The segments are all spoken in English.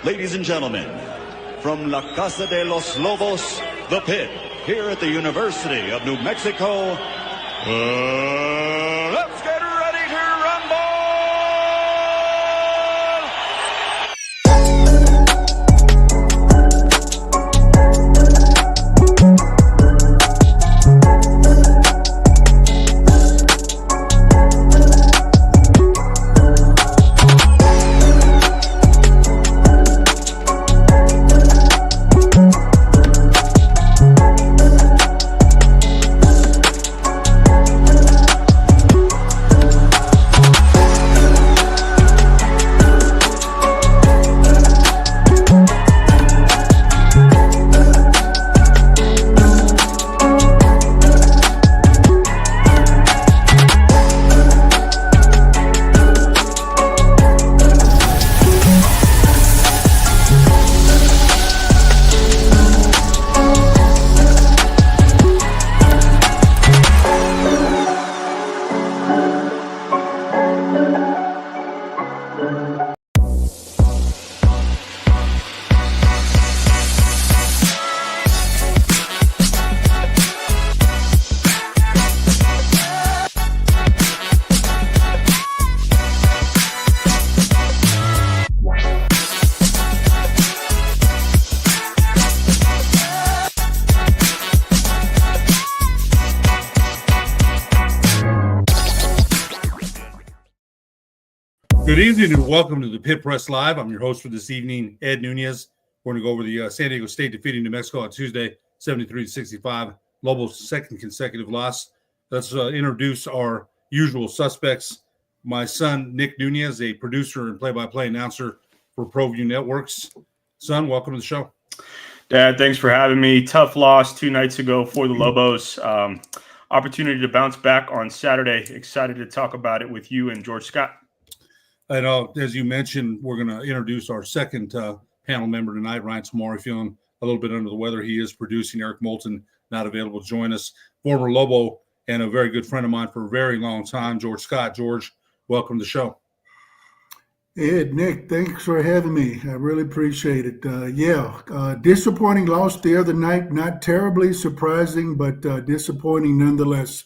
Ladies and gentlemen, from La Casa de los Lobos, the Pit, here at the University of New Mexico, let's get ready to rumble! Good evening and welcome to the Pit Press Live. I'm your host for this evening, Ed Nunez. We're going to go over the San Diego State defeating New Mexico on Tuesday, 73-65. Lobos' second consecutive loss. Let's introduce our usual suspects. My son, Nick Nunez, a producer and play-by-play announcer for ProView Networks. Son, welcome to the show. Dad, thanks for having me. Tough loss 2 nights ago for the Lobos. Opportunity to bounce back on Saturday. Excited to talk about it with you and George Scott. And as you mentioned, we're going to introduce our second panel member tonight, Ryan Samari, feeling a little bit under the weather. He is producing. Eric Moulton, not available to join us. Former Lobo and a very good friend of mine for a very long time, George Scott. George, welcome to the show. Ed, Nick, thanks for having me. I really appreciate it. Disappointing loss the other night. Not terribly surprising, but disappointing nonetheless.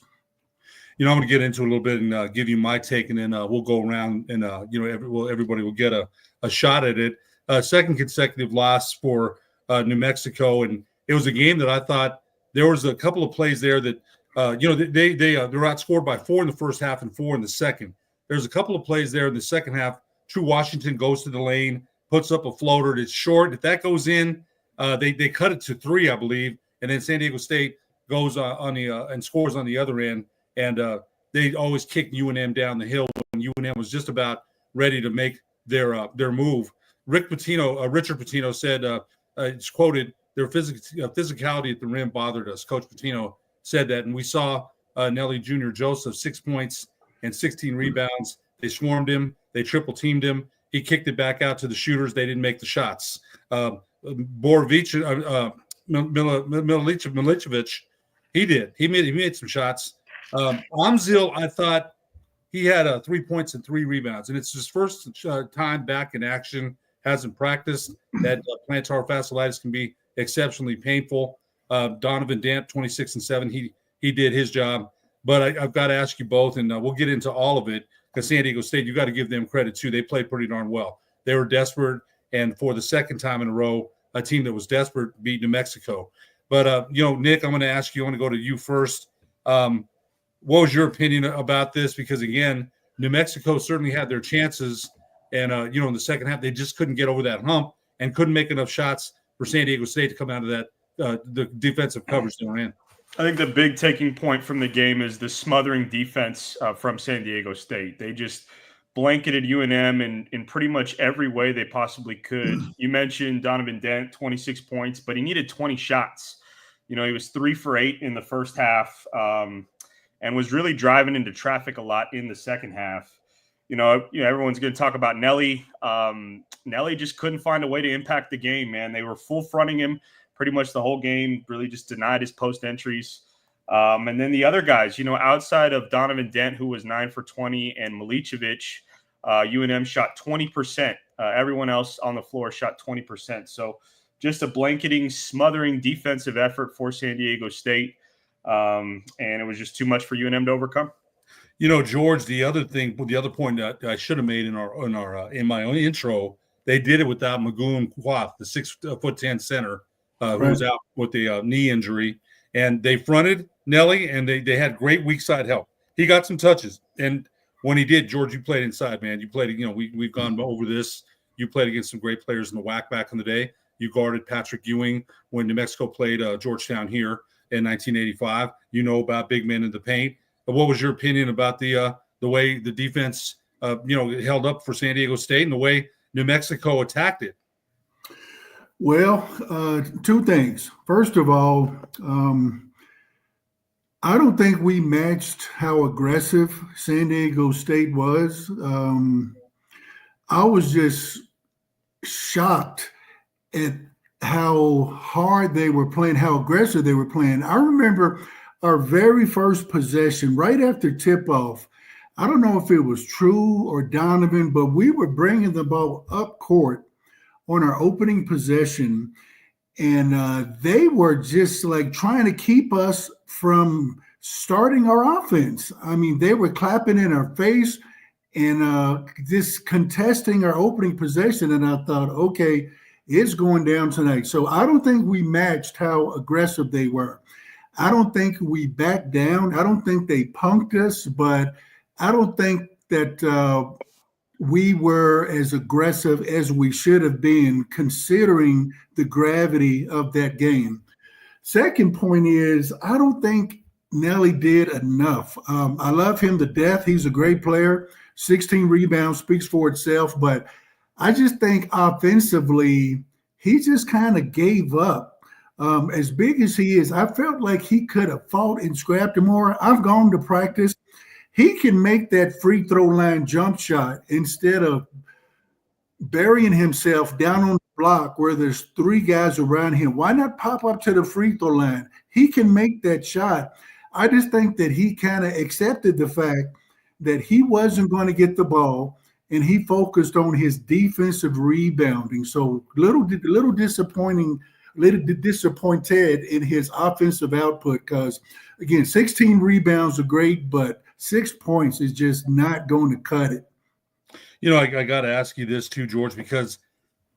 I'm going to get into a little bit and give you my take, and then we'll go around and, everybody will get a shot at it. Second consecutive loss for New Mexico, and it was a game that I thought there was a couple of plays there that, they were outscored by 4 in the first half and 4 in the second. There's a couple of plays there in the second half. True Washington goes to the lane, puts up a floater. It's short. If that goes in, they cut it to 3, I believe, and then San Diego State goes and scores on the other end. And they always kicked UNM down the hill when UNM was just about ready to make their move. Richard Pitino said, it's quoted, their physicality at the rim bothered us. Coach Pitino said that, and we saw Nelly Jr. Joseph, 6 points and 16 rebounds. They swarmed him. They triple-teamed him. He kicked it back out to the shooters. They didn't make the shots. Milicevic, he did. He made some shots. Amzil, I thought he had 3 points and 3 rebounds, and it's his first time back in action. Hasn't practiced. That plantar fasciitis can be exceptionally painful. Donovan Dent, 26 and 7. He did his job, but I've got to ask you both, and we'll get into all of it because San Diego State, you got to give them credit too. They played pretty darn well. They were desperate, and for the second time in a row, a team that was desperate beat New Mexico. But Nick, I'm going to ask you. I want to go to you first. What was your opinion about this? Because, again, New Mexico certainly had their chances. And, in the second half, they just couldn't get over that hump and couldn't make enough shots for San Diego State to come out of that the defensive coverage they were in. I think the big taking point from the game is the smothering defense from San Diego State. They just blanketed UNM in pretty much every way they possibly could. You mentioned Donovan Dent, 26 points, but he needed 20 shots. He was 3 for 8 in the first half. And was really driving into traffic a lot in the second half. Everyone's going to talk about Nelly. Nelly just couldn't find a way to impact the game, man. They were full fronting him pretty much the whole game, really just denied his post entries. And then the other guys, outside of Donovan Dent, who was 9 for 20, and Milicevic, UNM shot 20%. Everyone else on the floor shot 20%. So just a blanketing, smothering defensive effort for San Diego State. And it was just too much for UNM to overcome. George, the other point that I should have made in my own intro, they did it without Magoon Quath, the 6'10" center, who was out with the knee injury. And they fronted Nelly, and they had great weak side help. He got some touches. And when he did, George, you played inside, man. You played, we've gone over this. You played against some great players in the WAC back in the day. You guarded Patrick Ewing when New Mexico played Georgetown here in 1985. You know about big men in the paint. But what was your opinion about the way the defense, held up for San Diego State and the way New Mexico attacked it? Well, two things. First of all, I don't think we matched how aggressive San Diego State was. I was just shocked at how hard they were playing, how aggressive they were playing. I remember our very first possession, right after tip-off. I don't know if it was True or Donovan, but we were bringing the ball up court on our opening possession, and they were just like trying to keep us from starting our offense. I mean, they were clapping in our face and just contesting our opening possession, and I thought, okay, it's going down tonight. So I don't think we matched how aggressive they were. I don't think we backed down. I don't think they punked us, but I don't think that we were as aggressive as we should have been, considering the gravity of that game. Second point is, I don't think Nelly did enough. I love him to death. He's a great player. 16 rebounds speaks for itself, but I just think offensively, he just kind of gave up. As big as he is, I felt like he could have fought and scrapped more. I've gone to practice. He can make that free throw line jump shot instead of burying himself down on the block where there's three guys around him. Why not pop up to the free throw line? He can make that shot. I just think that he kind of accepted the fact that he wasn't going to get the ball, and he focused on his defensive rebounding. So little disappointed in his offensive output because, again, 16 rebounds are great, but 6 points is just not going to cut it. I got to ask you this too, George, because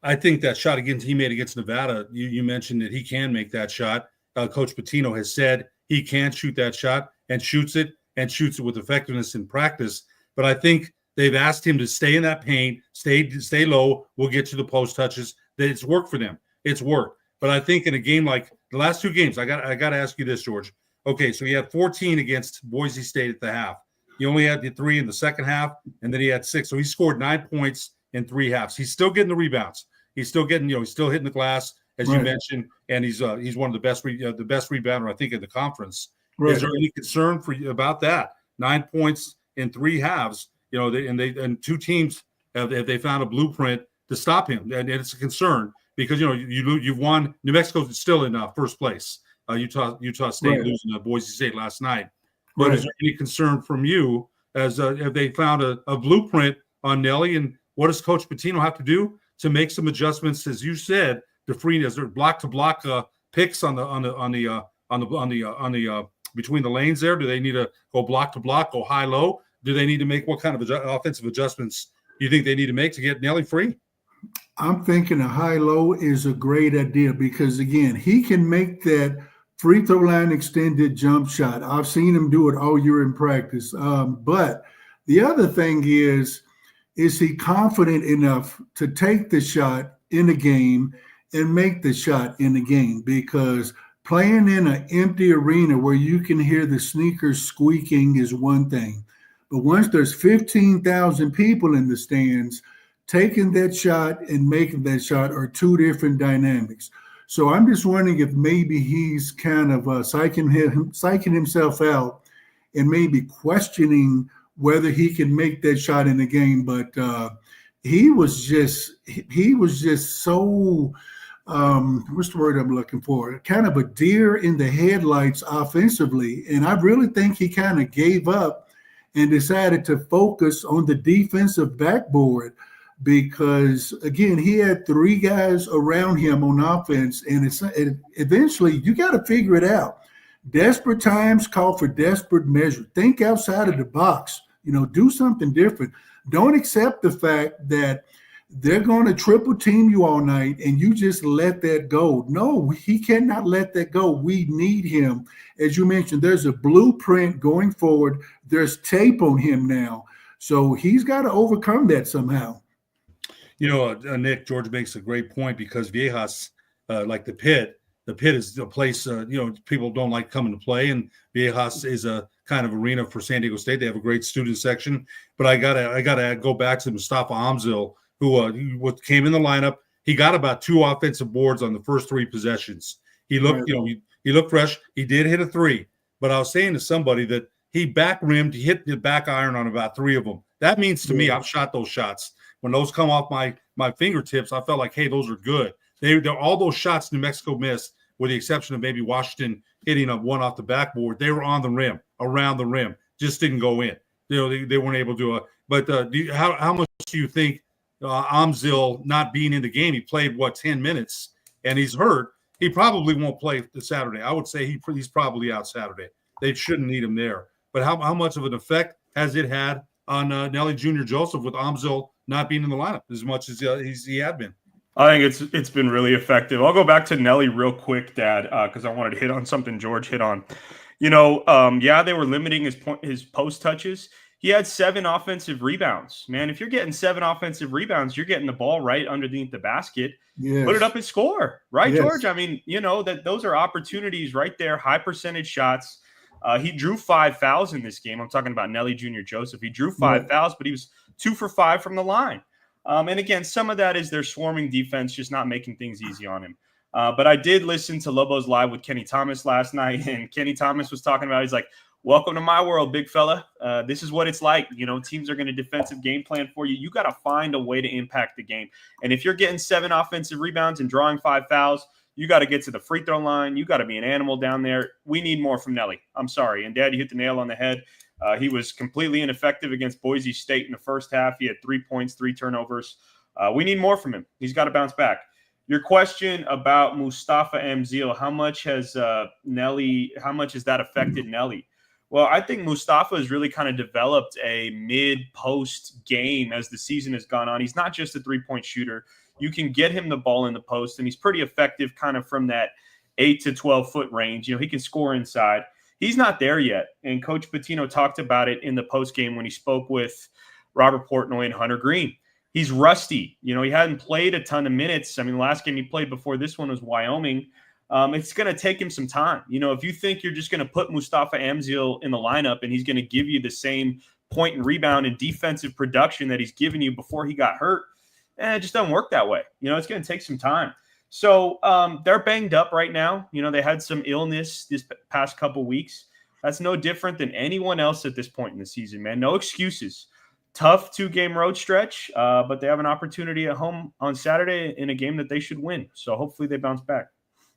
I think that shot he made against Nevada, you mentioned that he can make that shot. Coach Pitino has said he can shoot that shot and shoots it with effectiveness in practice. But I think they've asked him to stay in that paint, stay low. We'll get to the post touches. It's worked for them. It's worked. But I think in a game like the last two games, I got to ask you this, George. Okay, so he had 14 against Boise State at the half. He only had the 3 in the second half, and then he had 6. So he scored 9 points in 3 halves. He's still getting the rebounds. He's still getting, he's still hitting the glass, as you mentioned, and he's one of the best rebounder, I think, in the conference. Right. Is there any concern for you about that? 9 points in 3 halves. And two teams have they found a blueprint to stop him, and it's a concern. Because you've won. New Mexico's still in first place. Utah State losing to Boise State last night. But is there any concern from you as have they found a blueprint on Nelly, and what does Coach Pitino have to do to make some adjustments, as you said, to free as their block to block picks on the between the lanes there? Do they need to go block to block, go high low? Do they need to make what kind of offensive adjustments do you think they need to make to get Nelly free? I'm thinking a high-low is a great idea because, again, he can make that free throw line extended jump shot. I've seen him do it all year in practice. But the other thing is he confident enough to take the shot in the game and make the shot in the game? Because playing in an empty arena where you can hear the sneakers squeaking is one thing. But once there's 15,000 people in the stands, taking that shot and making that shot are two different dynamics. So I'm just wondering if maybe he's kind of psyching himself out and maybe questioning whether he can make that shot in the game. But he was just so what's the word I'm looking for? Kind of a deer in the headlights offensively. And I really think he kind of gave up and decided to focus on the defensive backboard because, again, he had three guys around him on offense, and eventually you got to figure it out. Desperate times call for desperate measure. Think outside of the box. Do something different. Don't accept the fact that they're going to triple team you all night and you just let that go. No, he cannot let that go. We need him. As you mentioned, there's a blueprint going forward. There's tape on him now. So he's got to overcome that somehow. Nick, George makes a great point because Viejas, like the Pit is a place, people don't like coming to play, and Viejas is a kind of arena for San Diego State. They have a great student section, but I gotta go back to Mustafa Amzil, who came in the lineup. He got about 2 offensive boards on the first 3 possessions. He looked, he looked fresh. He did hit a 3, but I was saying to somebody that he back rimmed, he hit the back iron on about 3 of them. That means to me, I've shot those shots. When those come off my fingertips, I felt like, hey, those are good. They're all those shots New Mexico missed, with the exception of maybe Washington hitting one off the backboard. They were on the rim, around the rim, just didn't go in. They weren't able to. How much do you think Amzil not being in the game? He played 10 minutes, and he's hurt. He probably won't play the Saturday. I would say he's probably out Saturday. They shouldn't need him there. But how much of an effect has it had on Nelly Jr. Joseph with Amzil not being in the lineup as much as he had been? I think it's been really effective. I'll go back to Nelly real quick, Dad, because I wanted to hit on something George hit on. They were limiting his post touches. He had 7 offensive rebounds. Man, if you're getting 7 offensive rebounds, you're getting the ball right underneath the basket. Yes. Put it up and score, right, Yes. George? I mean, that those are opportunities right there, high percentage shots. He drew 5 fouls in this game. I'm talking about Nelly Jr. Joseph. He drew 5 fouls, but he was 2 for 5 from the line. And again, some of that is their swarming defense just not making things easy on him. But I did listen to Lobos Live with Kenny Thomas last night, and Kenny Thomas was talking about, he's like, welcome to my world, big fella. This is what it's like. Teams are going to defensive game plan for you. You got to find a way to impact the game. And if you're getting 7 offensive rebounds and drawing 5 fouls, you got to get to the free throw line. You got to be an animal down there. We need more from Nelly. I'm sorry. And Dad, you hit the nail on the head. He was completely ineffective against Boise State in the first half. He had 3 points, 3 turnovers. We need more from him. He's got to bounce back. Your question about Mustafa Amzil, how much has that affected Nelly? Well, I think Mustafa has really kind of developed a mid-post game as the season has gone on. He's not just a 3-point shooter. You can get him the ball in the post, and he's pretty effective kind of from that 8 to 12-foot range. He can score inside. He's not there yet, and Coach Pitino talked about it in the post game when he spoke with Robert Portnoy and Hunter Green. He's rusty. He hadn't played a ton of minutes. I mean, the last game he played before this one was Wyoming. It's going to take him some time. If you think you're just going to put Mustafa Amzil in the lineup and he's going to give you the same point and rebound and defensive production that he's given you before he got hurt, it just doesn't work that way. It's going to take some time. So they're banged up right now. They had some illness this past couple weeks. That's no different than anyone else at this point in the season, man. No excuses. Tough 2-game road stretch, but they have an opportunity at home on Saturday in a game that they should win. So hopefully they bounce back.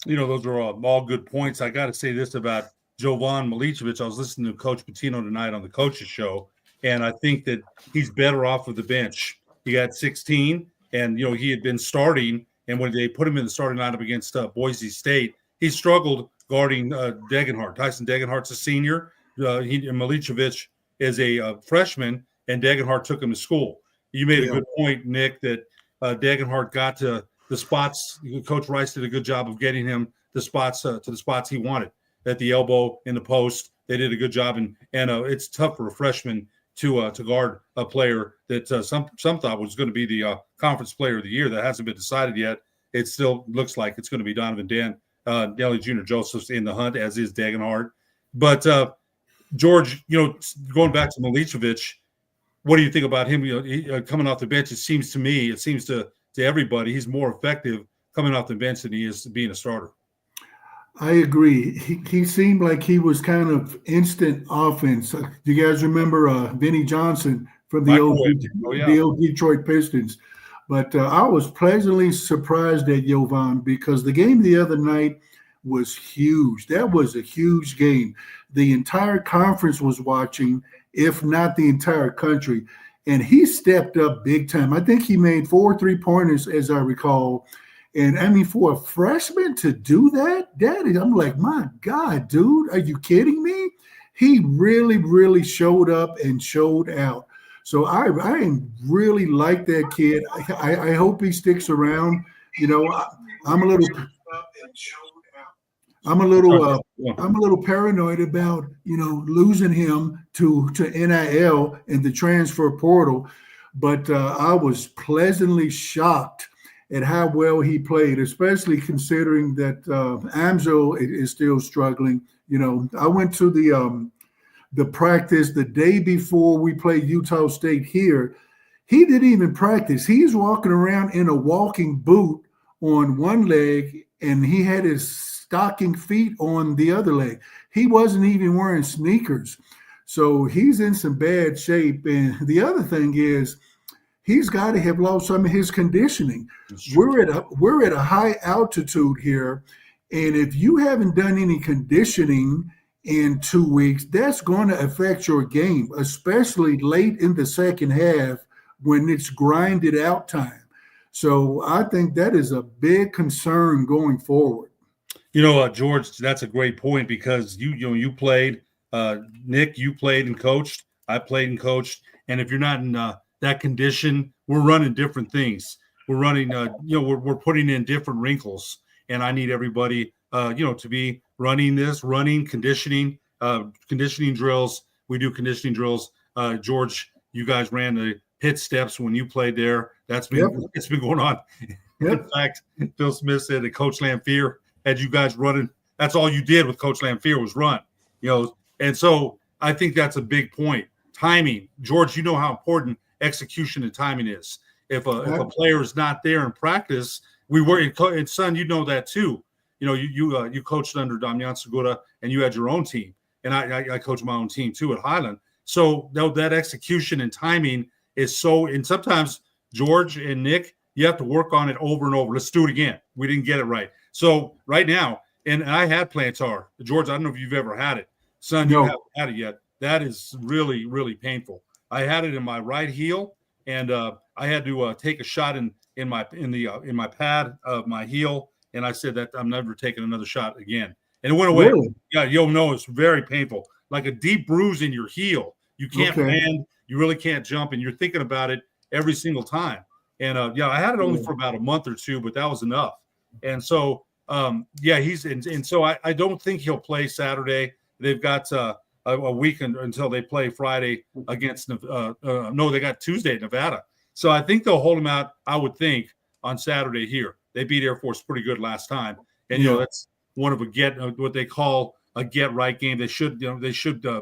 Those are all good points. I got to say this about Jovan Milicevic. I was listening to Coach Pitino tonight on the coach's show, and I think that he's better off of the bench. He got 16, and, he had been starting, and when they put him in the starting lineup against Boise State, he struggled guarding Degenhart. Tyson Degenhart's a senior. Milicevic is a freshman, and Degenhart took him to school. You made a good point, Nick, that Degenhart got to the spots. Coach Rice did a good job of getting him the spots to the spots he wanted, at the elbow, in the post. They did a good job, and it's tough for a freshman to guard a player that some thought was going to be the conference player of the year. That hasn't been decided yet. It still looks like it's going to be Donovan Dan. Nelly Jr. Joseph's in the hunt, as is Degenhart. But George, going back to Milicevic, what do you think about him? Coming off the bench, it seems to everybody, he's more effective coming off the bench than he is being a starter. I agree. He seemed like he was kind of instant offense. Do you guys remember Vinnie Johnson from the old Detroit Pistons? But I was pleasantly surprised at Jovan because the game the other night was huge. That was a huge game. The entire conference was watching, if not the entire country. And he stepped up big time. I think he made 4 3-pointers, as I recall. And I mean, for a freshman to do that, I'm like, my God, dude, are you kidding me? He really, really showed up and showed out. So I really like that kid. I hope he sticks around. You know, I'm a little I'm a little paranoid about, losing him to NIL and the transfer portal, but I was pleasantly shocked at how well he played, especially considering that Amzo is still struggling. I went to the practice the day before we played Utah State here. He didn't even practice. He's walking around in a walking boot on one leg, and he had his stocking feet on the other leg. He wasn't even wearing sneakers. So he's in some bad shape. And the other thing is, he's got to have lost some of his conditioning. We're at a high altitude here, and if you haven't done any conditioning in 2 weeks, that's going to affect your game, especially late in the second half when it's grinded out time. So I think that is a big concern going forward. George, that's a great point, because you played, Nick, you played and coached. I played and coached, and if you're not in that condition, we're running different things. We're running, we're putting in different wrinkles, and I need everybody, to be running conditioning drills. We do conditioning drills. George, you guys ran the pit steps when you played there. It's been going on. Yep. In fact, Phil Smith said that Coach Lamphere had you guys running. That's all you did with Coach Lamphere was run, and so I think that's a big point. Timing, George, you know how important execution and timing is. If a player is not there in practice, and son, you know that too. You coached under Damian Segura, and you had your own team, and I coached my own team too at Highland. So that execution and timing is so. And sometimes George and Nick, you have to work on it over and over. Let's do it again. We didn't get it right. So right now, and I had plantar. George, I don't know if you've ever had it. Son, you haven't had it yet. That is really, really painful. I had it in my right heel, and I had to take a shot in my pad of my heel, and I said that I'm never taking another shot again. And it went away. Really? Yeah, you'll know it's very painful, like a deep bruise in your heel. You can't bend, you really can't jump, and you're thinking about it every single time. And I had it only for about a month or two, but that was enough. And so so I don't think he'll play Saturday. They've got a week until they play Friday against they got Tuesday at Nevada. So I think they'll hold him out, I would think, on Saturday here. They beat Air Force pretty good last time. And that's one of what they call a get right game. They should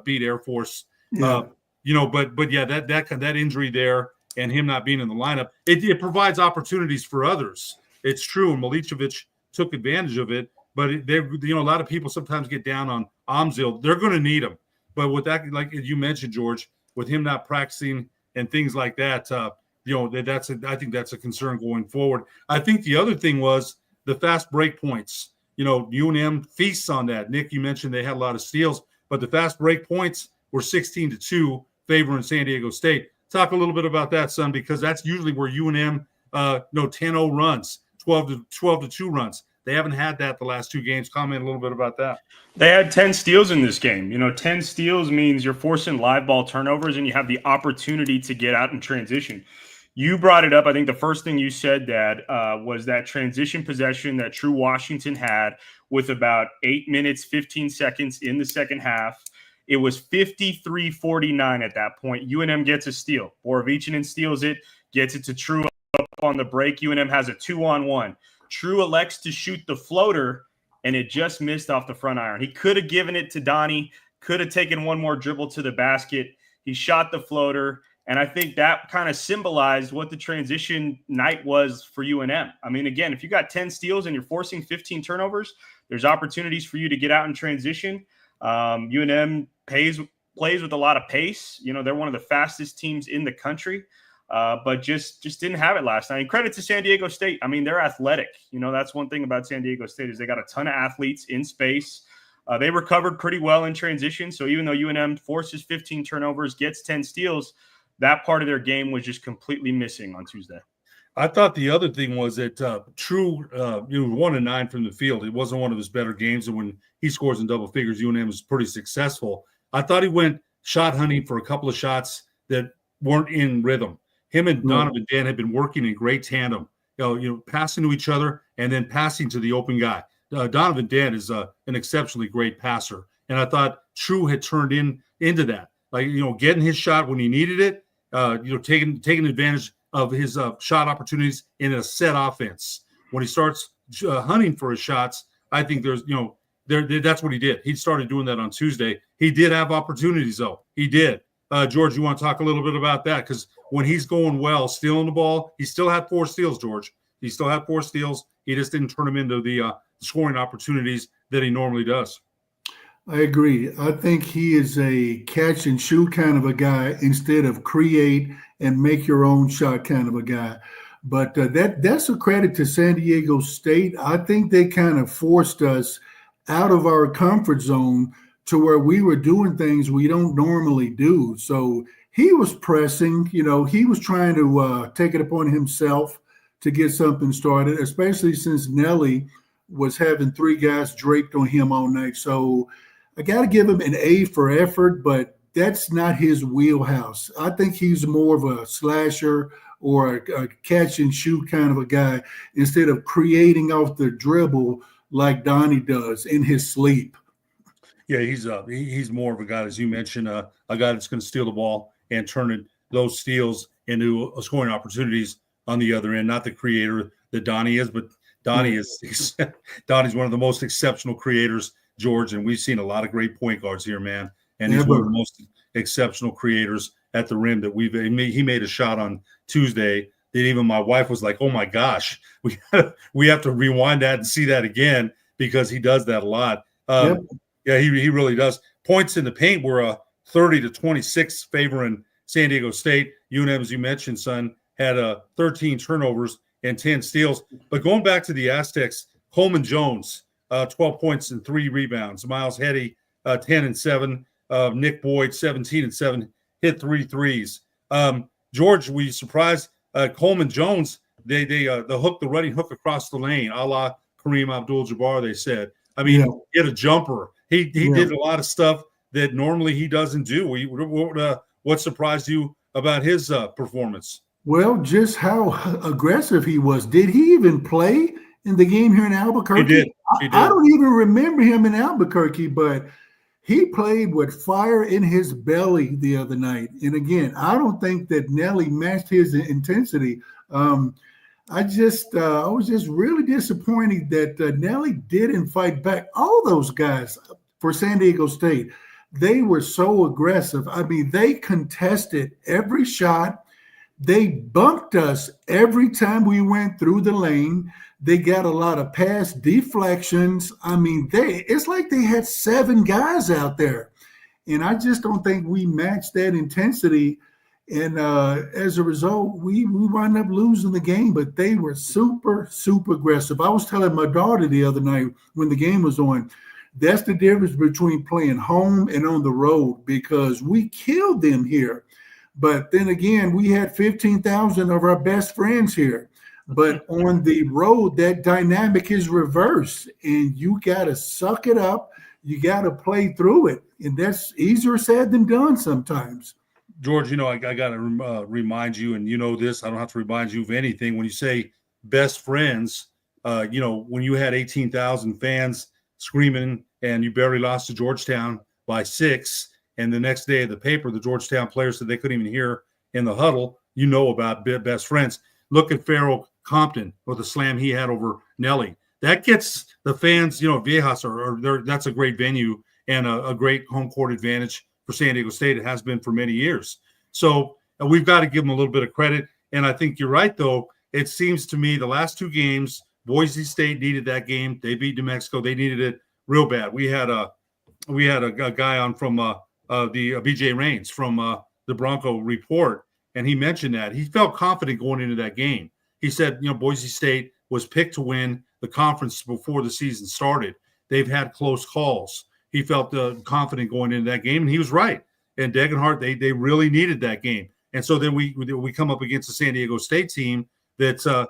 beat Air Force. But that injury there and him not being in the lineup, it provides opportunities for others. It's true, and Milicevic took advantage of it. But a lot of people sometimes get down on Amzil. They're going to need him. But with that, like you mentioned, George, with him not practicing and things like that, I think that's a concern going forward. I think the other thing was the fast break points. UNM feasts on that. Nick, you mentioned they had a lot of steals, but the fast break points were 16-2 favoring San Diego State. Talk a little bit about that, son, because that's usually where UNM 10-0 runs, 12-2 runs. They haven't had that the last two games. Comment a little bit about that. They had 10 steals in this game. 10 steals means you're forcing live ball turnovers and you have the opportunity to get out and transition. You brought it up. I think the first thing you said, Dad, was that transition possession that True Washington had with about 8 minutes, 15 seconds in the second half. It was 53-49 at that point. UNM gets a steal. Borovichinen steals it, gets it to True up on the break. UNM has a 2-on-1. True elects to shoot the floater, and it just missed off the front iron. He could have given it to Donnie, could have taken one more dribble to the basket. He shot the floater, and I think that kind of symbolized what the transition night was for UNM. I mean, again, if you got 10 steals and you're forcing 15 turnovers, there's opportunities for you to get out and transition. UNM plays with a lot of pace. They're one of the fastest teams in the country. But just didn't have it last night. And credit to San Diego State. I mean, they're athletic. That's one thing about San Diego State is they got a ton of athletes in space. They recovered pretty well in transition. So even though UNM forces 15 turnovers, gets 10 steals, that part of their game was just completely missing on Tuesday. I thought the other thing was that True, 1 of 9 from the field. It wasn't one of his better games, and when he scores in double figures, UNM is pretty successful. I thought he went shot hunting for a couple of shots that weren't in rhythm. Him and Donovan Dan had been working in great tandem, passing to each other and then passing to the open guy. Donovan Dan is an exceptionally great passer, and I thought True had turned into that, getting his shot when he needed it, taking advantage of his shot opportunities in a set offense. When he starts hunting for his shots, I think that's what he did. He started doing that on Tuesday. He did have opportunities, though. He did. George, you want to talk a little bit about that? Because when he's going well, stealing the ball, he still had 4 steals, George. He still had 4 steals. He just didn't turn them into the scoring opportunities that he normally does. I agree. I think he is a catch and shoot kind of a guy instead of create and make your own shot kind of a guy. But that's a credit to San Diego State. I think they kind of forced us out of our comfort zone to where we were doing things we don't normally do. So he was pressing, he was trying to take it upon himself to get something started, especially since Nelly was having 3 guys draped on him all night. So I got to give him an A for effort, but that's not his wheelhouse. I think he's more of a slasher or a catch and shoot kind of a guy instead of creating off the dribble like Donnie does in his sleep. Yeah, he's more of a guy, as you mentioned, a guy that's going to steal the ball and turn those steals into scoring opportunities on the other end. Not the creator that Donnie is, but Donnie's one of the most exceptional creators, George, and we've seen a lot of great point guards here, man. And he's one of the most exceptional creators at the rim that he made a shot on Tuesday that even my wife was like, oh my gosh, we have to rewind that and see that again because he does that a lot. Yeah, he really does. Points in the paint were 30-26 favoring San Diego State. UNM, as you mentioned, son, had 13 turnovers and 10 steals. But going back to the Aztecs, Coleman Jones, 12 points and 3 rebounds. Miles Hetty, 10 and 7. Nick Boyd, 17 and 7, hit 3 threes. George, were you surprised? Coleman Jones, the running hook across the lane, a la Kareem Abdul-Jabbar, they said. I mean, he had a jumper. He did a lot of stuff that normally he doesn't do. What surprised you about his performance? Well, just how aggressive he was. Did he even play in the game here in Albuquerque? He did. I don't even remember him in Albuquerque, but he played with fire in his belly the other night. And again, I don't think that Nelly matched his intensity. I was just really disappointed that Nelly didn't fight back. All those guys for San Diego State, they were so aggressive. I mean, they contested every shot. They bumped us every time we went through the lane. They got a lot of pass deflections. I mean, it's like they had 7 guys out there. And I just don't think we matched that intensity. And as a result, we wound up losing the game. But they were super, super aggressive. I was telling my daughter the other night when the game was on, that's the difference between playing home and on the road because we killed them here. But then again, we had 15,000 of our best friends here. But on the road, that dynamic is reversed, and you got to suck it up. You got to play through it, and that's easier said than done sometimes. George, I got to remind you, and you know this, I don't have to remind you of anything. When you say best friends, when you had 18,000 fans screaming and you barely lost to Georgetown by 6, and the next day of the paper, the Georgetown players said they couldn't even hear in the huddle, about best friends. Look at Farrell Compton with the slam he had over Nelly. That gets the fans, Viejas that's a great venue and a great home court advantage for San Diego State. It has been for many years. So we've got to give them a little bit of credit. And I think you're right, though. It seems to me the last 2 games, Boise State needed that game. They beat New Mexico. They needed it real bad. We had a guy on from the BJ Rains from the Bronco Report, and he mentioned that he felt confident going into that game. He said, Boise State was picked to win the conference before the season started. They've had close calls. he felt confident going into that game, and he was right. And Degenhart, they really needed that game. And so then we come up against the San Diego State team that's is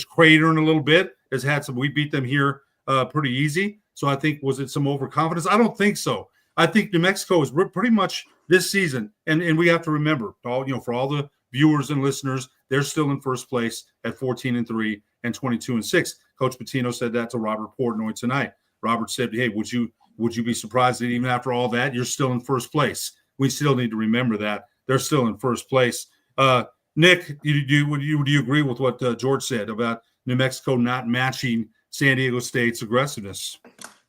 cratering a little bit. Has had some. We beat them here pretty easy. So I think, was it some overconfidence? I don't think so. I think New Mexico is pretty much this season, and we have to remember, for all the viewers and listeners, they're still in first place at 14-3 and 22-6. Coach Pitino said that to Robert Portnoy tonight. Robert said, "Hey, would you be surprised that even after all that, you're still in first place?" We still need to remember that they're still in first place. Nick, do you agree with what George said about New Mexico not matching San Diego State's aggressiveness?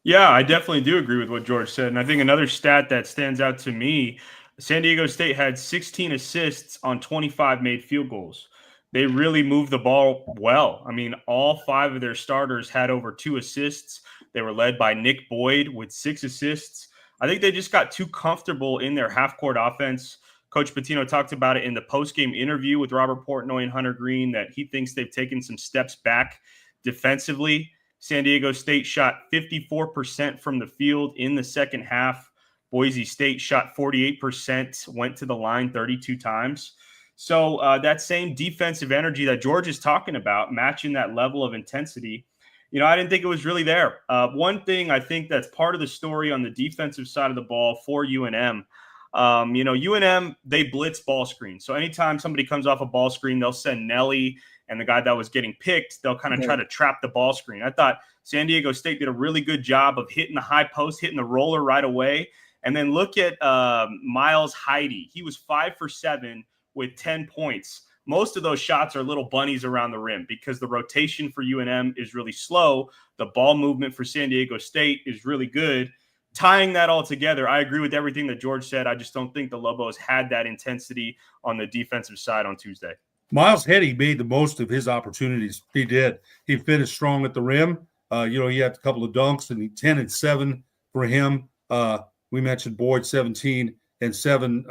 Yeah, I definitely do agree with what George said. And I think another stat that stands out to me, San Diego State had 16 assists on 25 made field goals. They really moved the ball well. I mean, all 5 of their starters had over 2 assists. They were led by Nick Boyd with 6 assists. I think they just got too comfortable in their half-court offense. Coach Pitino talked about it in the post-game interview with Robert Portnoy and Hunter Green, that he thinks they've taken some steps back defensively. San Diego State shot 54% from the field in the second half. Boise State shot 48%, went to the line 32 times. So that same defensive energy that George is talking about, matching that level of intensity, I didn't think it was really there. One thing I think that's part of the story on the defensive side of the ball for UNM, UNM, they blitz ball screen. So anytime somebody comes off a ball screen, they'll send Nelly and the guy that was getting picked, they'll kind of try to trap the ball screen. I thought San Diego State did a really good job of hitting the high post, hitting the roller right away. And then look at Miles Heide. He was 5 for 7 with 10 points. Most of those shots are little bunnies around the rim because the rotation for UNM is really slow. The ball movement for San Diego State is really good. Tying that all together, I agree with everything that George said. I just don't think the Lobos had that intensity on the defensive side on Tuesday. Miles Heide made the most of his opportunities. He did. He finished strong at the rim. He had a couple of dunks, and 10 and 7 for him. We mentioned Boyd 17 and 7.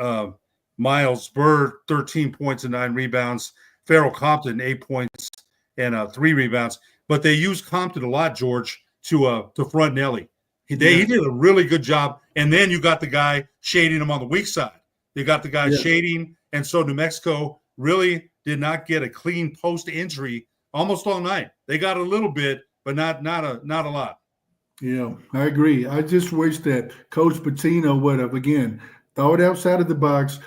Miles Bird 13 points and 9 rebounds. Farrell Compton 8 points and 3 rebounds. But they used Compton a lot, George, to front Nelly. He did a really good job. And then you got the guy shading him on the weak side. You got the guy shading, and so New Mexico really did not get a clean post injury almost all night. They got a little bit, but not a lot. Yeah, I agree. I just wish that Coach Pitino would have, again, thought outside of the box,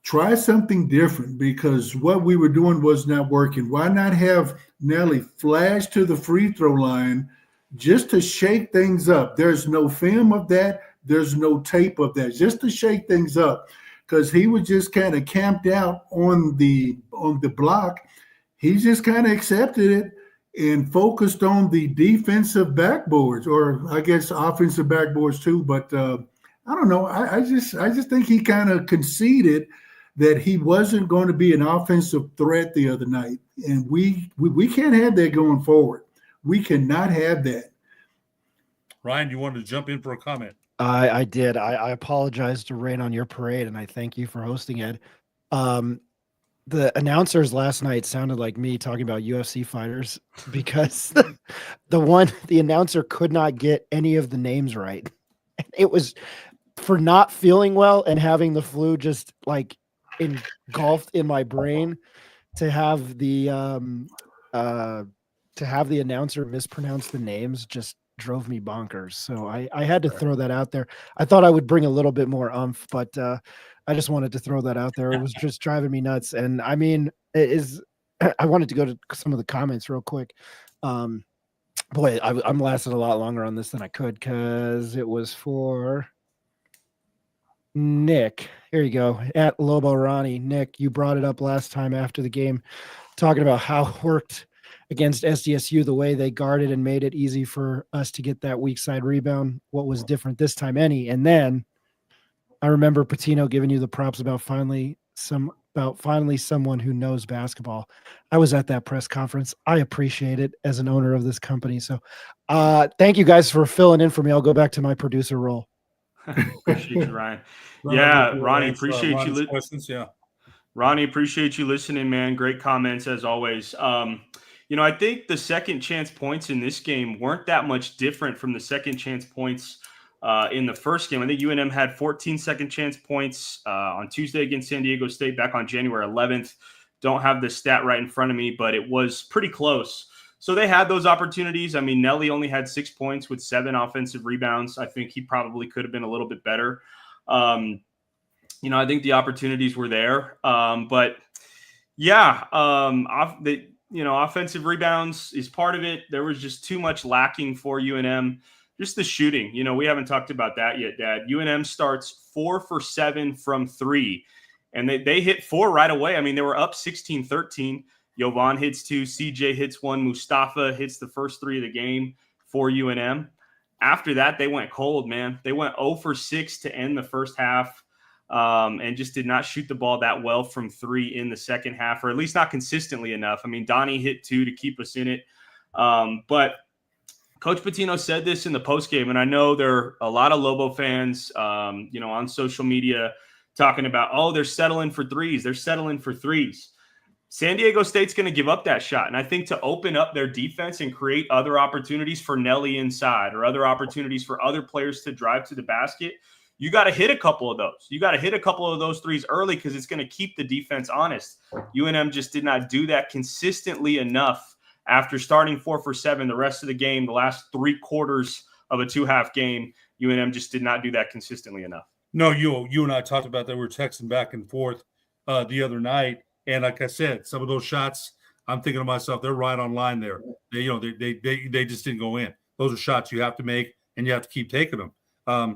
try something different, because what we were doing was not working. Why not have Nelly flash to the free throw line just to shake things up? There's no film of that. There's no tape of that, just to shake things up, because he was just kind of camped out on the block. He just kind of accepted it and focused on the defensive backboards, or I guess offensive backboards too. But I don't know. I just think he kind of conceded that he wasn't going to be an offensive threat the other night, and we can't have that going forward. We cannot have that. Ryan, you wanted to jump in for a comment? I did. I apologize to rain on your parade, and I thank you for hosting it. The announcers last night sounded like me talking about UFC fighters, because the announcer could not get any of the names right. It was for not feeling well and having the flu just like engulfed in my brain, to have the announcer mispronounce the names just drove me bonkers. So I had to throw that out there. I thought I would bring a little bit more umph, but I just wanted to throw that out there. It was just driving me nuts. And I mean, I wanted to go to some of the comments real quick. Boy, I'm lasting a lot longer on this than I could, because it was for Nick. Here you go. At Lobo Ronnie. Nick, you brought it up last time after the game, talking about how it worked against SDSU, the way they guarded and made it easy for us to get that weak side rebound. What was different this time, any? And then I remember Pitino giving you the props about finally someone who knows basketball. I was at that press conference. I appreciate it as an owner of this company. So thank you guys for filling in for me. I'll go back to my producer role. Appreciate you, Ryan. Yeah, Ronnie, appreciate you. Yeah. Ronnie, appreciate you listening, man. Great comments as always. I think the second chance points in this game weren't that much different from the second chance points in the first game. I think UNM had 14 second chance points on Tuesday against San Diego State back on January 11th. Don't have the stat right in front of me, but it was pretty close. So they had those opportunities. I mean, Nelly only had 6 points with 7 offensive rebounds. I think he probably could have been a little bit better. I think the opportunities were there. But yeah, offensive rebounds is part of it. There was just too much lacking for UNM. Just the shooting. We haven't talked about that yet, Dad. UNM starts 4 for 7 from 3, and they hit 4 right away. I mean, they were up 16-13. Jovan hits 2, CJ hits 1, Mustafa hits the first 3 of the game for UNM. After that, they went cold, man. They went 0 for 6 to end the first half. And just did not shoot the ball that well from 3 in the second half, or at least not consistently enough. I mean, Donnie hit 2 to keep us in it. But Coach Pitino said this in the postgame, and I know there are a lot of Lobo fans, on social media talking about, they're settling for threes. They're settling for threes. San Diego State's going to give up that shot. And I think to open up their defense and create other opportunities for Nelly inside or other opportunities for other players to drive to the basket, you got to hit a couple of those. You got to hit a couple of those threes early because it's going to keep the defense honest. UNM just did not do that consistently enough after starting 4 for 7 the rest of the game, the last 3 quarters of a 2-half game. UNM just did not do that consistently enough. No, you and I talked about that. We were texting back and forth the other night. And like I said, some of those shots, I'm thinking to myself, they're right on line there. They just didn't go in. Those are shots you have to make, and you have to keep taking them. I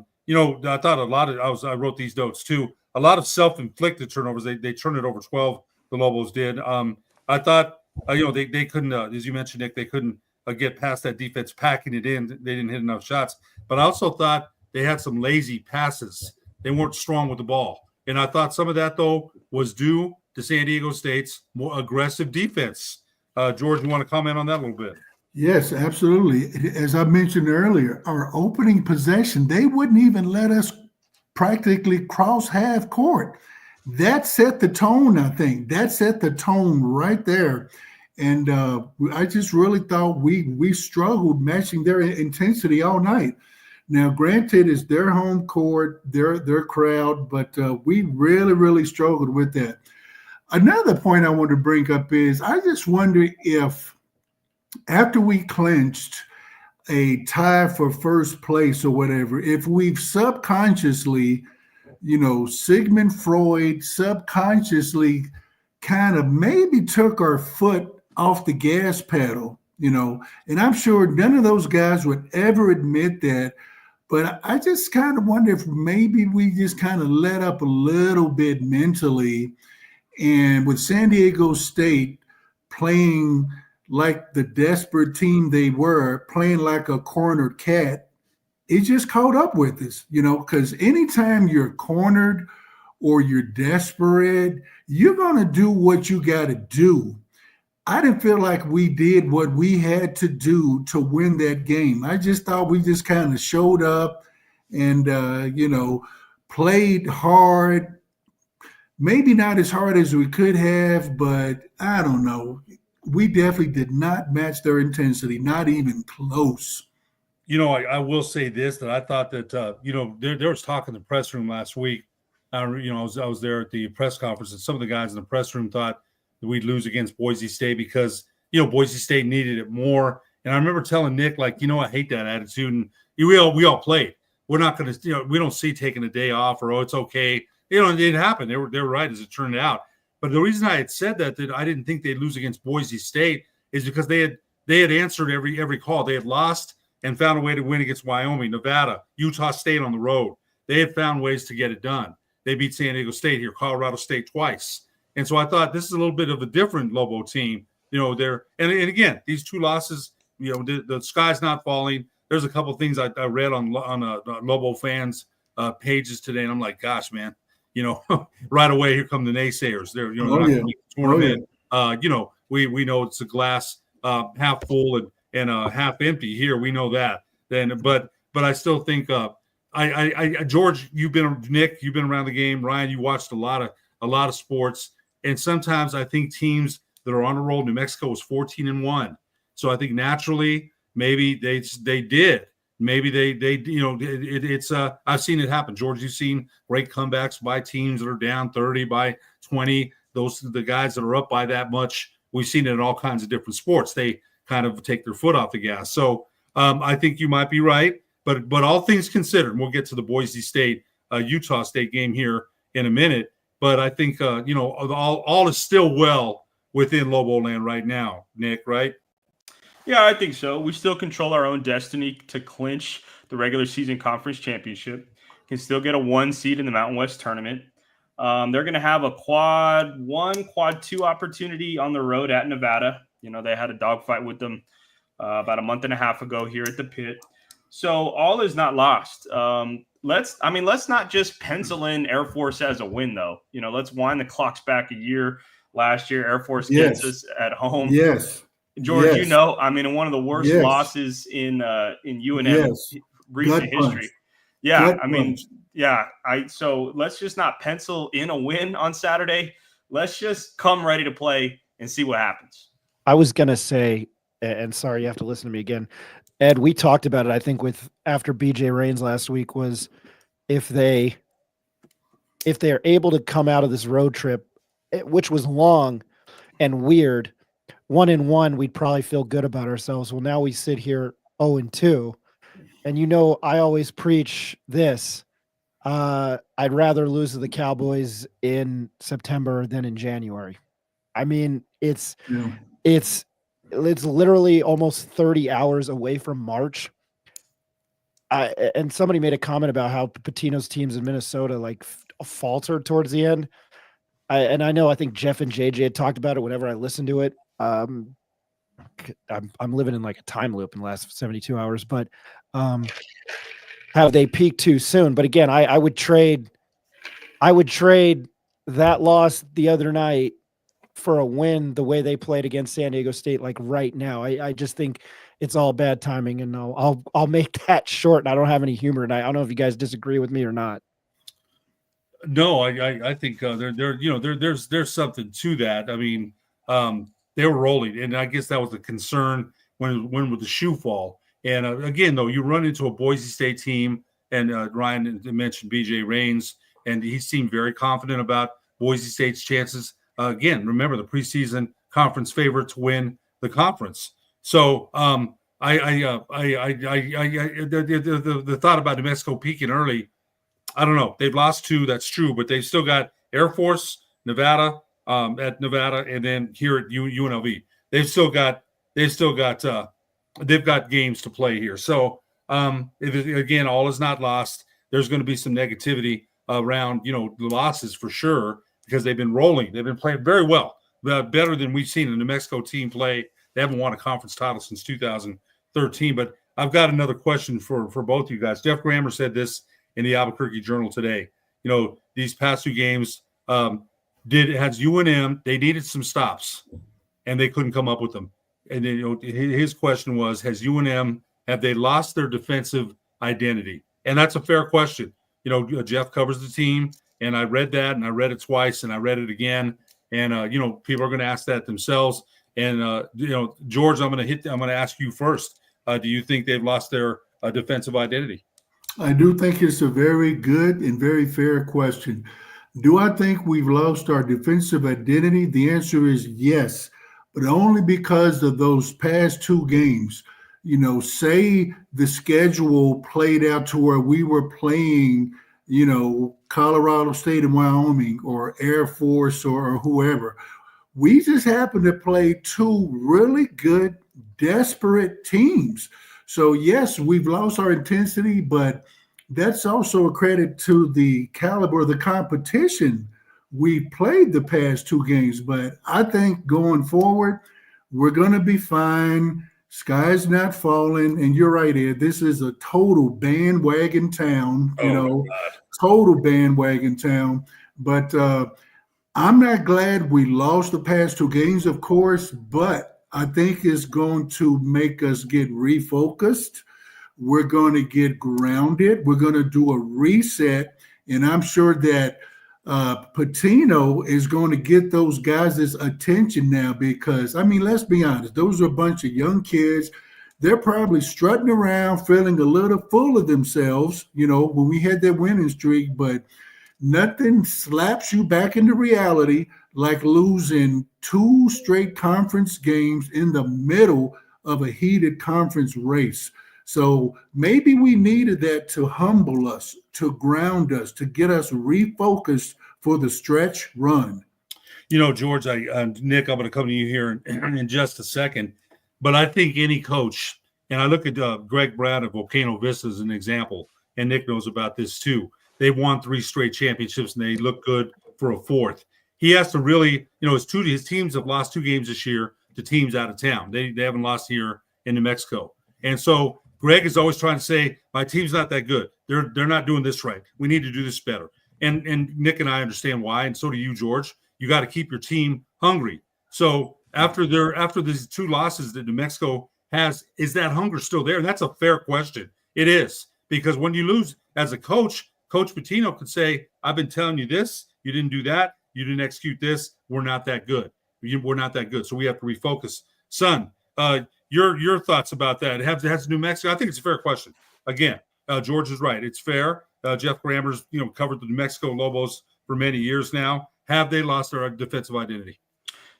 thought I wrote these notes too. A lot of self-inflicted turnovers. They turned it over 12. The Lobos did. I thought, they couldn't, as you mentioned, Nick, they couldn't get past that defense, packing it in. They didn't hit enough shots. But I also thought they had some lazy passes. They weren't strong with the ball. And I thought some of that, though, was due to San Diego State's more aggressive defense. George, you want to comment on that a little bit? Yes, absolutely. As I mentioned earlier, our opening possession, they wouldn't even let us practically cross half court. That set the tone, I think. That set the tone right there. And I just really thought we struggled matching their intensity all night. Now, granted, it's their home court, their crowd, but we really, really struggled with that. Another point I want to bring up is I just wonder if after we clinched a tie for first place or whatever, if we've subconsciously, Sigmund Freud subconsciously kind of maybe took our foot off the gas pedal, and I'm sure none of those guys would ever admit that. But I just kind of wonder if maybe we just kind of let up a little bit mentally. And with San Diego State playing like the desperate team they were, playing like a cornered cat, it just caught up with us, because anytime you're cornered or you're desperate, you're going to do what you got to do. I didn't feel like we did what we had to do to win that game. I just thought we just kind of showed up and, played hard. Maybe not as hard as we could have, but I don't know. We definitely did not match their intensity, not even close. I will say this, that I thought that, there was talk in the press room last week. I was there at the press conference, and some of the guys in the press room thought that we'd lose against Boise State because, Boise State needed it more. And I remember telling Nick, I hate that attitude. And we all played. We're not going to, we don't see taking a day off or, it's okay. It didn't happen. They were right as it turned out. But the reason I had said that I didn't think they'd lose against Boise State is because they had answered every call. They had lost and found a way to win against Wyoming, Nevada, Utah State on the road. They had found ways to get it done. They beat San Diego State here, Colorado State twice. And so I thought this is a little bit of a different Lobo team. And again, these 2 losses, the sky's not falling. There's a couple of things I read on Lobo fans' pages today, and I'm like, gosh, man, right away here come the naysayers. They're not going to make the tournament. We know it's a glass half full and half empty here. We know that. But I still think George, you've been around the game. Ryan, you watched a lot of sports, and sometimes I think teams, that are on a roll. New Mexico was 14-1. So I think naturally maybe they did. Maybe they it's I've seen it happen. George, you've seen great comebacks by teams that are down 30 by 20. Those the guys that are up by that much. We've seen it in all kinds of different sports. They kind of take their foot off the gas. So I think you might be right. But all things considered, we'll get to the Boise State Utah State game here in a minute. But I think all is still well within Lobo land right now, Nick. Right? Yeah, I think so. We still control our own destiny to clinch the regular season conference championship. Can still get a 1 seed in the Mountain West tournament. They're going to have a quad 1, quad 2 opportunity on the road at Nevada. They had a dogfight with them about a month and a half ago here at the pit. So all is not lost. Let's not just pencil in Air Force as a win, though. Let's wind the clocks back a year. Last year, Air Force gets us at home. Yes. George, in one of the worst losses in UNM recent history. Yeah, so let's just not pencil in a win on Saturday. Let's just come ready to play and see what happens. I was going to say, and sorry, you have to listen to me again, Ed, we talked about it, I think, after BJ Rains last week, was if they're able to come out of this road trip, which was long and weird, 1-1, we'd probably feel good about ourselves. Well, now we sit here 0-2, and I always preach this. I'd rather lose to the Cowboys in September than in January. I mean, it's literally almost 30 hours away from March. And somebody made a comment about how Patino's teams in Minnesota faltered towards the end. I think Jeff and JJ had talked about it whenever I listened to it. I'm living in a time loop in the last 72 hours, but have they peaked too soon? But again, I would trade that loss the other night for a win the way they played against San Diego State right now. I just think it's all bad timing, and I'll make that short, and I don't have any humor tonight. I don't know if you guys disagree with me or not. No, I think there's something to that. I mean, they were rolling, and I guess that was the concern when would the shoe fall. And again, though, you run into a Boise State team, and Ryan mentioned BJ Rains, and he seemed very confident about Boise State's chances. Again, remember the preseason conference favorite to win the conference. So the thought about New Mexico peaking early, I don't know. They've lost 2, that's true, but they've still got Air Force, Nevada, at Nevada, and then here at UNLV. They've got games to play here. So again, all is not lost. There's going to be some negativity around the losses for sure, because they've been rolling. They've been playing very well, better than we've seen a New Mexico team play. They haven't won a conference title since 2013. But I've got another question for both of you guys. Jeff Grammer said this in the Albuquerque Journal today. These past 2 games has UNM. They needed some stops, and they couldn't come up with them. And then his question was, have they lost their defensive identity? And that's a fair question. Jeff covers the team. And I read that, and I read it twice, and I read it again. And people are going to ask that themselves. And George, I'm going to ask you first. Do you think they've lost their defensive identity? I do think it's a very good and very fair question. Do I think we've lost our defensive identity? The answer is yes, but only because of those past 2 games. Say the schedule played out to where we were playing Colorado State and Wyoming or Air Force or whoever. We just happened to play 2 really good, desperate teams. So, yes, we've lost our intensity, but that's also a credit to the caliber of the competition we played the past 2 games. But I think going forward, we're going to be fine. Sky's not falling. And you're right, Ed. This is a total bandwagon town, total bandwagon town. But I'm not glad we lost the past 2 games, of course, but I think it's going to make us get refocused. We're going to get grounded. We're going to do a reset. And I'm sure that Patino is going to get those guys' attention now because, I mean, let's be honest, those are a bunch of young kids. They're probably strutting around feeling a little full of themselves, when we had that winning streak, but nothing slaps you back into reality like losing 2 straight conference games in the middle of a heated conference race. So maybe we needed that to humble us, to ground us, to get us refocused for the stretch run. George, Nick, I'm going to come to you here in just a second, but I think any coach, and I look at Greg Brown at Volcano Vista as an example, and Nick knows about this too. They've won 3 straight championships, and they look good for a 4th. He has to really, his teams have lost 2 games this year to teams out of town. They haven't lost here in New Mexico. And so Greg is always trying to say, my team's not that good. They're not doing this right. We need to do this better. And Nick and I understand why, and so do you, George. You got to keep your team hungry. So after these 2 losses that New Mexico has, is that hunger still there? And that's a fair question. It is, because when you lose as a coach, Coach Patino could say, I've been telling you this, you didn't do that, you didn't execute this, we're not that good. We're not that good. So we have to refocus. Son, your thoughts about that? Has New Mexico? I think it's a fair question. Again, George is right. It's fair. Jeff Grammer's, covered the New Mexico Lobos for many years now. Have they lost their defensive identity?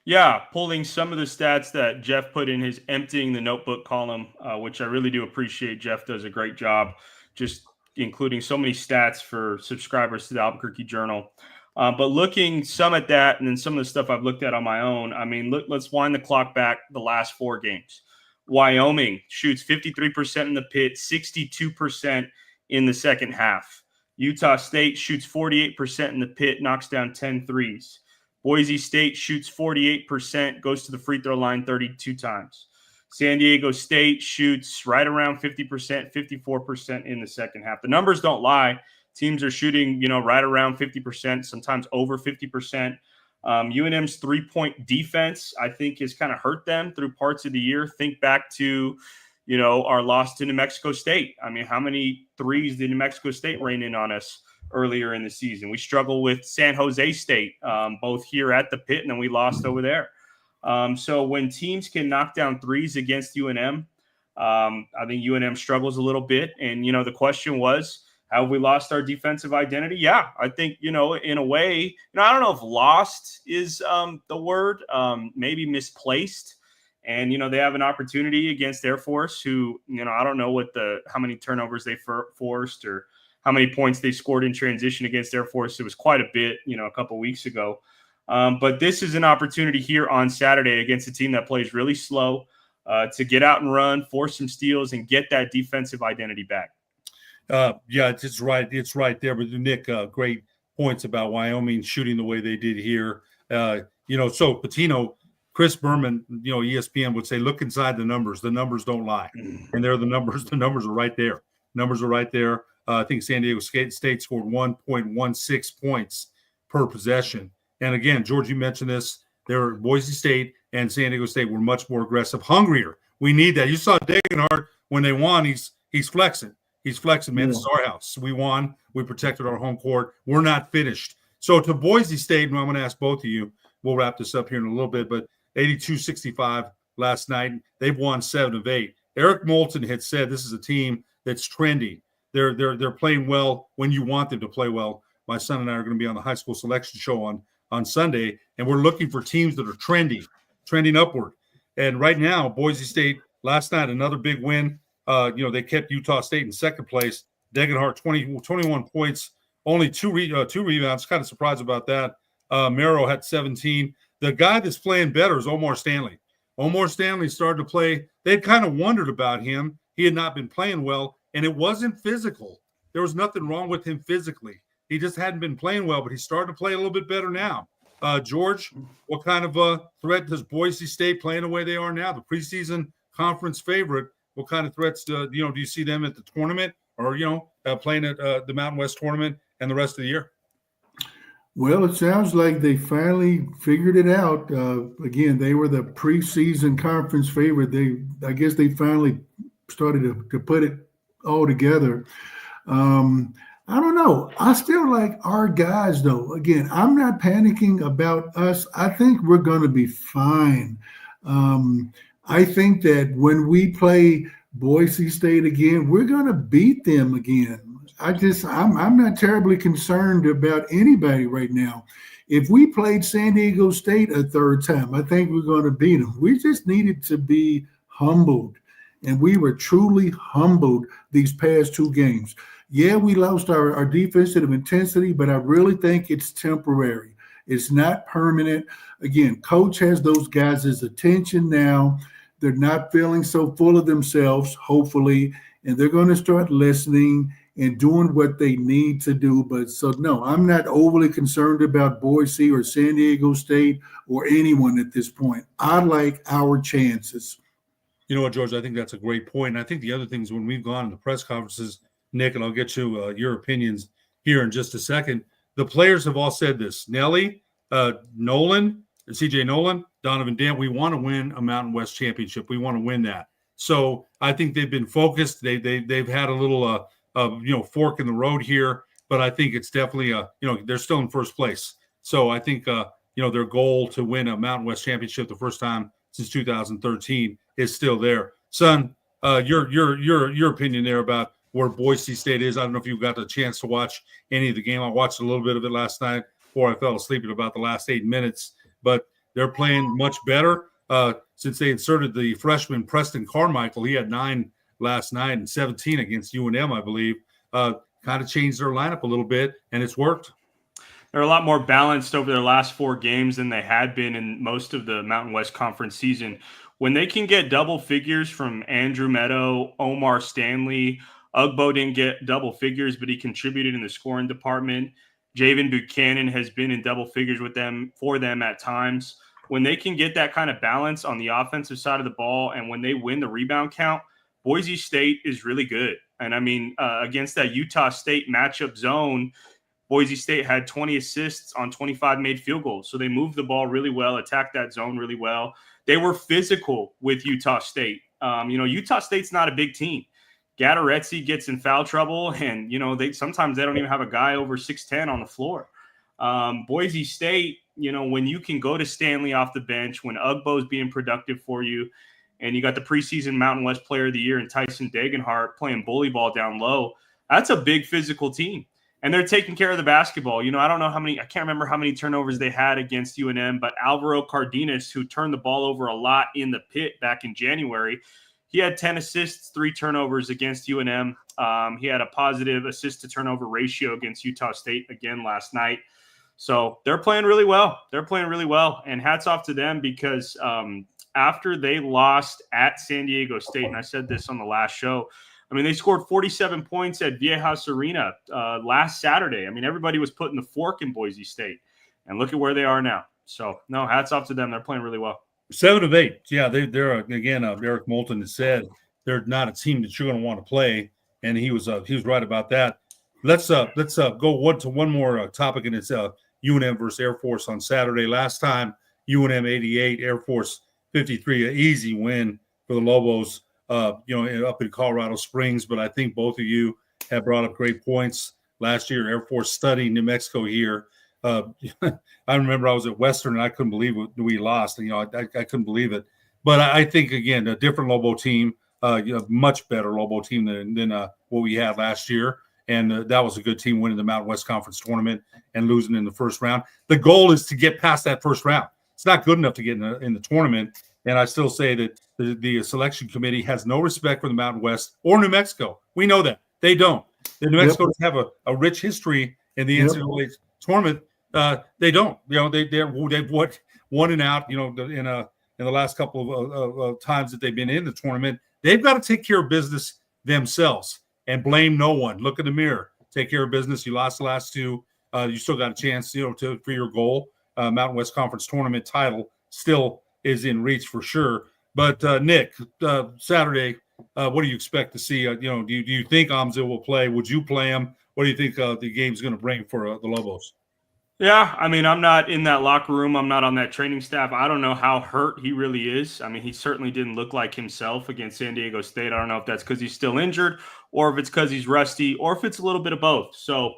Yeah, pulling some of the stats that Jeff put in his emptying the notebook column, which I really do appreciate. Jeff does a great job just including so many stats for subscribers to the Albuquerque Journal. But looking some at that and then some of the stuff I've looked at on my own, I mean, let's wind the clock back the last 4 games. Wyoming shoots 53% in the pit, 62% in the second half. Utah State shoots 48% in the pit, knocks down 10 threes. Boise State shoots 48%, goes to the free throw line 32 times. San Diego State shoots right around 50%, 54% in the second half. The numbers don't lie. Teams are shooting, right around 50%, sometimes over 50%. UNM's 3-point defense, I think, has kind of hurt them through parts of the year. Think back to, our loss to New Mexico State. I mean, how many threes did New Mexico State rain in on us earlier in the season? We struggle with San Jose State, both here at the pit, and then we lost over there. So when teams can knock down threes against UNM, I think UNM struggles a little bit. And, the question was, have we lost our defensive identity? Yeah, I think, in a way, I don't know if lost is the word, maybe misplaced. And, they have an opportunity against Air Force who, I don't know how many turnovers they forced or how many points they scored in transition against Air Force. It was quite a bit, a couple of weeks ago. But this is an opportunity here on Saturday against a team that plays really slow to get out and run, force some steals, and get that defensive identity back. Yeah, it's right. It's right there. But Nick, great points about Wyoming shooting the way they did here. So Patino, Chris Berman, ESPN would say, look inside the numbers. The numbers don't lie. And they're the numbers. The numbers are right there. Numbers are right there. I think San Diego State scored 1.16 points per possession. And again, George, you mentioned this. Boise State and San Diego State were much more aggressive, hungrier. We need that. You saw Degenhardt when they won. He's flexing. He's flexing, man. This is our house. We won. We protected our home court. We're not finished. So to Boise State, and I'm going to ask both of you, we'll wrap this up here in a little bit, but 82-65 last night. They've won 7 of 8. Eric Moulton had said this is a team that's trending. They're playing well when you want them to play well. My son and I are going to be on the high school selection show on Sunday, and we're looking for teams that are trending upward. And right now, Boise State, last night, another big win. They kept Utah State in second place. Degenhardt, 21 points, only two rebounds. Kind of surprised about that. Merrill had 17. The guy that's playing better is Omar Stanley. Omar Stanley started to play. They'd kind of wondered about him. He had not been playing well, and it wasn't physical. There was nothing wrong with him physically. He just hadn't been playing well, but he's starting to play a little bit better now. George, what kind of threat does Boise State playing the way they are now? The preseason conference favorite. What kind of threats do you see them at the tournament or, playing at the Mountain West tournament and the rest of the year? Well, it sounds like they finally figured it out. Again, they were the preseason conference favorite. I guess they finally started to put it all together. I don't know. I still like our guys, though. Again, I'm not panicking about us. I think we're going to be fine. Um, I think that when we play Boise State again, we're going to beat them again. I'm not terribly concerned about anybody right now. If we played San Diego State a third time, I think we're going to beat them. We just needed to be humbled, and we were truly humbled these past two games. Yeah, we lost our defensive intensity, but I really think it's temporary. It's not permanent. Again, coach has those guys' attention now. They're not feeling so full of themselves, hopefully, and they're going to start listening and doing what they need to do. But so, no, I'm not overly concerned about Boise or San Diego State or anyone at this point. I like our chances. You know what, George? I think that's a great point. And I think the other things when we've gone to press conferences, Nick, and I'll get to your opinions here in just a second. The players have all said this. Nelly, Nolan, CJ Nolan, Donovan Dent, we want to win a Mountain West championship. We want to win that. So I think they've been focused. They've had a little fork in the road here, but I think it's definitely they're still in first place. So I think their goal to win a Mountain West championship the first time since 2013 is still there. Son, your opinion there about where Boise State is. I don't know if you got the chance to watch any of the game. I watched a little bit of it last night before I fell asleep at about the last 8 minutes, but they're playing much better since they inserted the freshman Preston Carmichael. He had 9 last night and 17 against UNM, I believe. Kind of changed their lineup a little bit, and it's worked. They're a lot more balanced over their last 4 games than they had been in most of the Mountain West Conference season. When they can get double figures from Andrew Meadow, Omar Stanley, Ugbo didn't get double figures, but he contributed in the scoring department. Javen Buchanan has been in double figures for them at times. When they can get that kind of balance on the offensive side of the ball, and when they win the rebound count, Boise State is really good. And I mean, against that Utah State matchup zone, Boise State had 20 assists on 25 made field goals. So they moved the ball really well, attacked that zone really well. They were physical with Utah State. Utah State's not a big team. Gattaretzi gets in foul trouble, and sometimes they don't even have a guy over 6'10" on the floor. Boise State, when you can go to Stanley off the bench, when Ugbo's being productive for you, and you got the preseason Mountain West Player of the Year and Tyson Degenhart playing bully ball down low, that's a big physical team. And they're taking care of the basketball. I don't know I can't remember how many turnovers they had against UNM, but Alvaro Cardenas, who turned the ball over a lot in the pit back in January, he had 10 assists, 3 turnovers against UNM. He had a positive assist to turnover ratio against Utah State again last night. So they're playing really well. And hats off to them because after they lost at San Diego State, and I said this on the last show, they scored 47 points at Viejas Arena last Saturday. Everybody was putting the fork in Boise State. And look at where they are now. So, no, hats off to them. They're playing really well. 7 of 8. Yeah, they're again. Eric Moulton has said they're not a team that you're going to want to play, and he was right about that. Let's go one more topic, and it's UNM versus Air Force on Saturday. Last time UNM 88, Air Force 53, an easy win for the Lobos. Up in Colorado Springs, but I think both of you have brought up great points. Last year, Air Force studying New Mexico here. I remember I was at Western and I couldn't believe we lost. I couldn't believe it. But I think, again, a different Lobo team, much better Lobo team than what we had last year. And that was a good team winning the Mountain West Conference tournament and losing in the first round. The goal is to get past that first round. It's not good enough to get in the tournament. And I still say that the selection committee has no respect for the Mountain West or New Mexico. We know that. They don't. The New Mexico doesn't have a rich history in the NCAA tournament. They don't. They've won and out, in the last couple of times that they've been in the tournament. They've got to take care of business themselves and blame no one. Look in the mirror. Take care of business. You lost the last 2. You still got a chance, for your goal. Mountain West Conference tournament title still is in reach for sure. But Nick, Saturday, what do you expect to see? Do you think Amzil will play? Would you play him? What do you think the game's going to bring for the Lobos? Yeah, I'm not in that locker room. I'm not on that training staff. I don't know how hurt he really is. He certainly didn't look like himself against San Diego State. I don't know if that's because he's still injured or if it's because he's rusty, or if it's a little bit of both. So,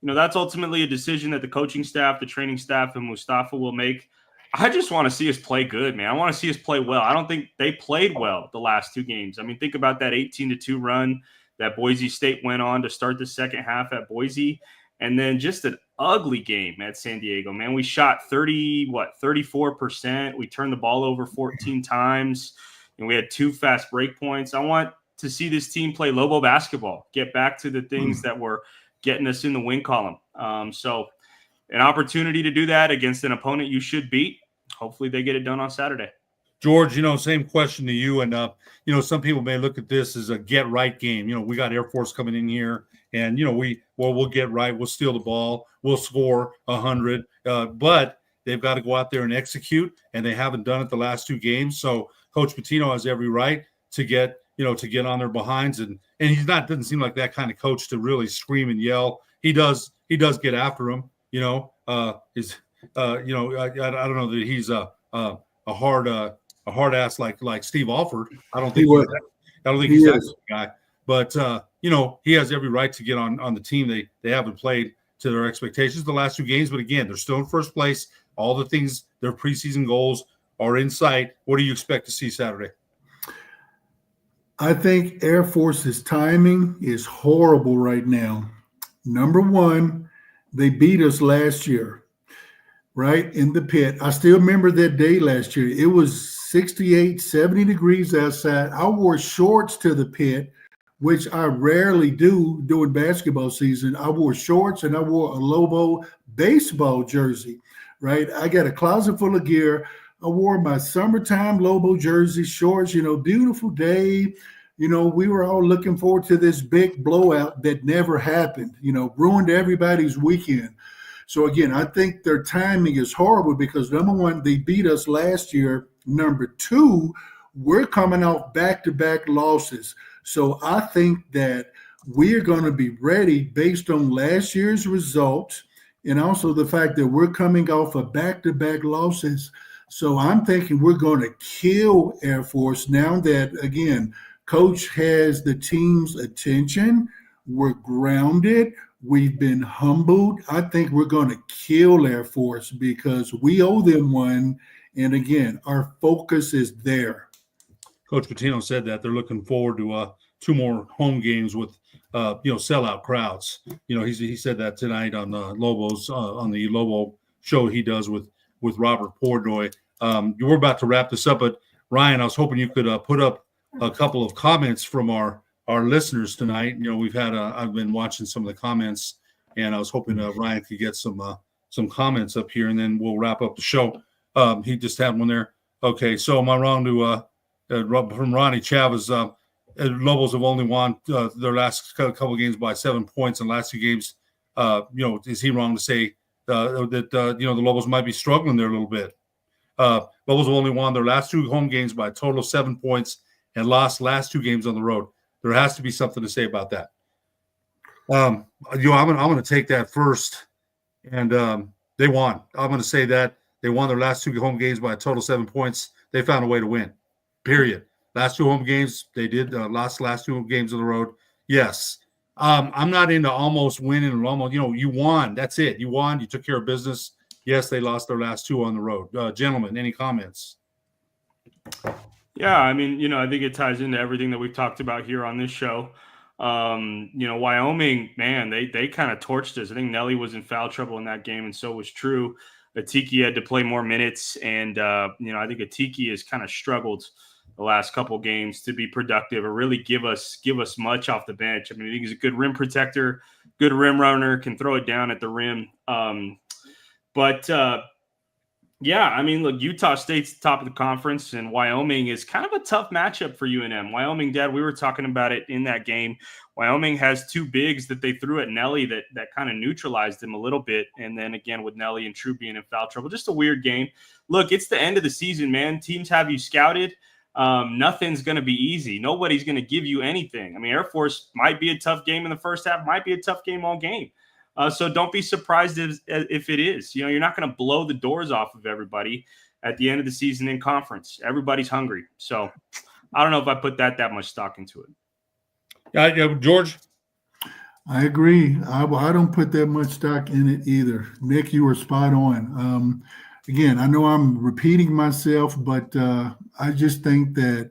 that's ultimately a decision that the coaching staff, the training staff, and Mustafa will make. I just want to see us play good, man. I want to see us play well. I don't think they played well the last two games. I mean, think about that 18-2 run that Boise State went on to start the second half at Boise, and then just an ugly game at San Diego, man. We shot 34%. We turned the ball over 14 times, and we had 2 fast break points. I want to see this team play Lobo basketball, get back to the things that were getting us in the win column. So an opportunity to do that against an opponent you should beat. Hopefully they get it done on Saturday. George, same question to you. And, some people may look at this as a get right game. We got Air Force coming in here and, we'll get right. We'll steal the ball. We'll score 100. But they've got to go out there and execute, and they haven't done it the last 2 games. So Coach Pitino has every right to get on their behinds. And he's not, doesn't seem like that kind of coach to really scream and yell. He does get after him. I don't know that he's a hard ass like Steve Alford. I don't think he's that guy. But he has every right to get on the team. They haven't played to their expectations the last 2 games, but again, they're still in first place. All the things, their preseason goals are in sight. What do you expect to see Saturday? I think Air Force's timing is horrible right now. Number one, they beat us last year, right, in the pit. I still remember that day last year. It was 68, 70 degrees outside. I wore shorts to the pit, which I rarely do during basketball season. I wore shorts and I wore a Lobo baseball jersey, right? I got a closet full of gear. I wore my summertime Lobo jersey, shorts, beautiful day. We were all looking forward to this big blowout that never happened, ruined everybody's weekend. So again, I think their timing is horrible because number one, they beat us last year. Number two, we're coming off back-to-back losses. So I think that we're going to be ready based on last year's results and also the fact that we're coming off of back-to-back losses. So I'm thinking we're going to kill Air Force now that, again, Coach has the team's attention. We're grounded. We've been humbled. I think we're going to kill Air Force because we owe them one. And again, our focus is there. Coach Pitino said that they're looking forward to 2 more home games with, sellout crowds. He said that tonight on the Lobos on the Lobo show he does with Robert Portnoy. We're about to wrap this up, but Ryan, I was hoping you could put up a couple of comments from our listeners tonight. We've had I've been watching some of the comments, and I was hoping Ryan could get some comments up here, and then we'll wrap up the show. He just had one there. Okay, so am I wrong to from Ronnie Chavez? Lobos have only won their last couple of games by 7 points in the last 2 games. Is he wrong to say that the Lobos might be struggling there a little bit? Lobos have only won their last 2 home games by a total of 7 points and lost last 2 games on the road. There has to be something to say about that. I'm going to take that first, and they won. I'm going to say that they won their last 2 home games by a total of 7 points. They found a way to win. Period. Last 2 home games, they did. Last 2 games on the road, yes. I'm not into almost winning or almost. You won. That's it. You won. You took care of business. Yes, they lost their last 2 on the road. Gentlemen, any comments? Yeah, I mean, I think it ties into everything that we've talked about here on this show. Wyoming, man, they kind of torched us. I think Nelly was in foul trouble in that game, and so was True. Atiki had to play more minutes, and I think Atiki has kind of struggled the last couple games to be productive or really give us much off the bench. I mean, I think he's a good rim protector, good rim runner, can throw it down at the rim. Yeah, I mean, look, Utah State's top of the conference, and Wyoming is kind of a tough matchup for UNM. Wyoming, Dad, we were talking about it in that game. Wyoming has 2 bigs that they threw at Nelly that kind of neutralized him a little bit. And then again, with Nelly and True being in foul trouble, just a weird game. Look, it's the end of the season, man. Teams have you scouted. Nothing's going to be easy. Nobody's going to give you anything. I mean, Air Force might be a tough game in the first half, might be a tough game all game. So don't be surprised if it is. You're not going to blow the doors off of everybody at the end of the season in conference. Everybody's hungry. So I don't know if I put that much stock into it. George? I agree. I don't put that much stock in it either. Nick, you were spot on. Again, I know I'm repeating myself, but I just think that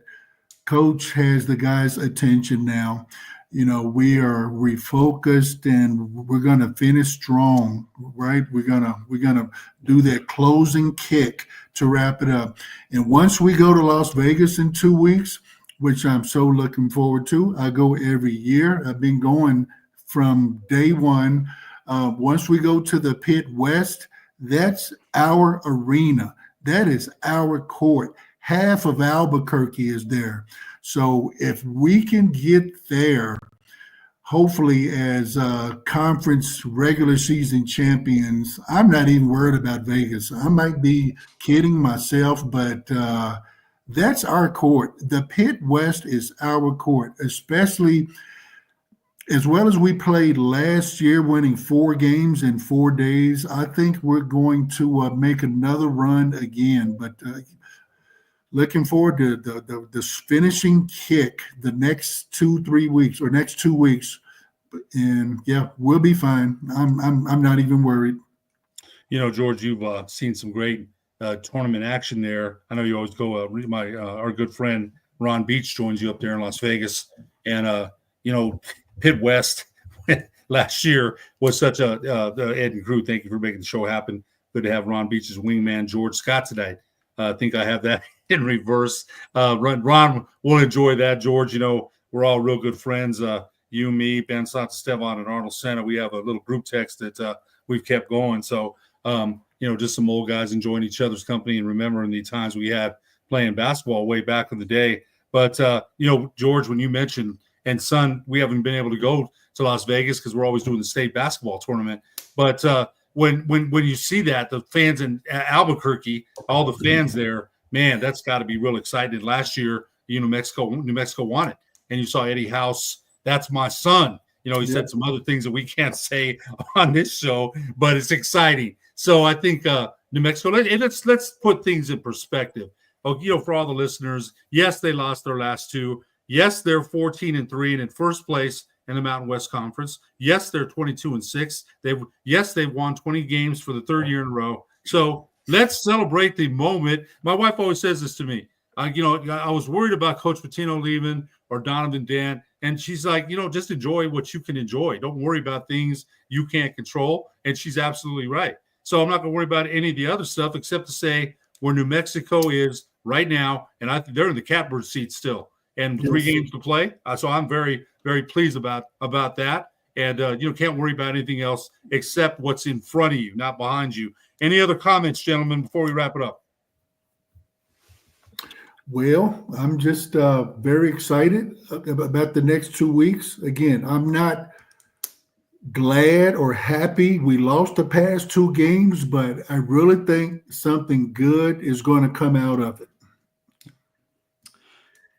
Coach has the guys' attention now. We are refocused and we're gonna finish strong, right? We're gonna do that closing kick to wrap it up. And once we go to Las Vegas in 2 weeks, which I'm so looking forward to, I go every year. I've been going from day one. Once we go to the Pit West, that's our arena. That is our court. Half of Albuquerque is there. So if we can get there, hopefully as conference regular season champions, I'm not even worried about Vegas. I might be kidding myself, but that's our court. The Pit West is our court, especially as well as we played last year, winning 4 games in 4 days. I think we're going to make another run again, but looking forward to the finishing kick the next 2-3 weeks or next 2 weeks, and yeah, we'll be fine. I'm not even worried. George, you've seen some great tournament action there. I know you always go. Our good friend Ron Beach joins you up there in Las Vegas, and Pit West last year was such a Ed and crew. Thank you for making the show happen. Good to have Ron Beach's wingman George Scott today. I think I have that in reverse. Ron will enjoy that, George. We're all real good friends. You, me, Ben Santisteban, and Arnold Senna. We have a little group text that we've kept going. So, just some old guys enjoying each other's company and remembering the times we had playing basketball way back in the day. But, George, when you mentioned, and son, we haven't been able to go to Las Vegas because we're always doing the state basketball tournament. But when you see that, the fans in Albuquerque, all the fans there, man, that's got to be real exciting. Last year, New Mexico won it, and you saw Eddie House. That's my son. He said some other things that we can't say on this show, but it's exciting. So I think New Mexico. Let's put things in perspective. For all the listeners, yes, they lost their last 2. Yes, they're 14-3 and in first place in the Mountain West Conference. Yes, they're 22-6. They've won 20 games for the 3rd year in a row. So let's celebrate the moment. My wife always says this to me. I was worried about Coach Patino leaving or Donovan Dan, and she's like, just enjoy what you can enjoy. Don't worry about things you can't control. And she's absolutely right. So I'm not going to worry about any of the other stuff except to say where New Mexico is right now, and I think they're in the catbird seat still. And 3 games to play. So I'm very, very pleased about that. And, can't worry about anything else except what's in front of you, not behind you. Any other comments, gentlemen, before we wrap it up? Well, I'm just very excited about the next 2 weeks. Again, I'm not glad or happy we lost the past 2 games, but I really think something good is going to come out of it.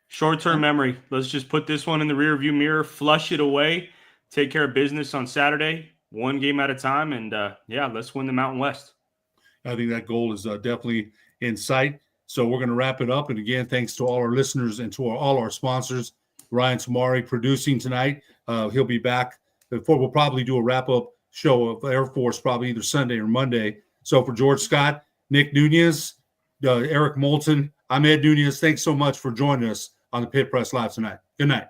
Short-term memory. Let's just put this one in the rearview mirror, flush it away, take care of business on Saturday, 1 game at a time, and let's win the Mountain West. I think that goal is definitely in sight. So we're going to wrap it up. And again, thanks to all our listeners and to all our sponsors. Ryan Tamari producing tonight. He'll be back. We'll probably do a wrap-up show of Air Force probably either Sunday or Monday. So for George Scott, Nick Nunez, Eric Moulton, I'm Ed Nunez. Thanks so much for joining us on the Pit Press Live tonight. Good night.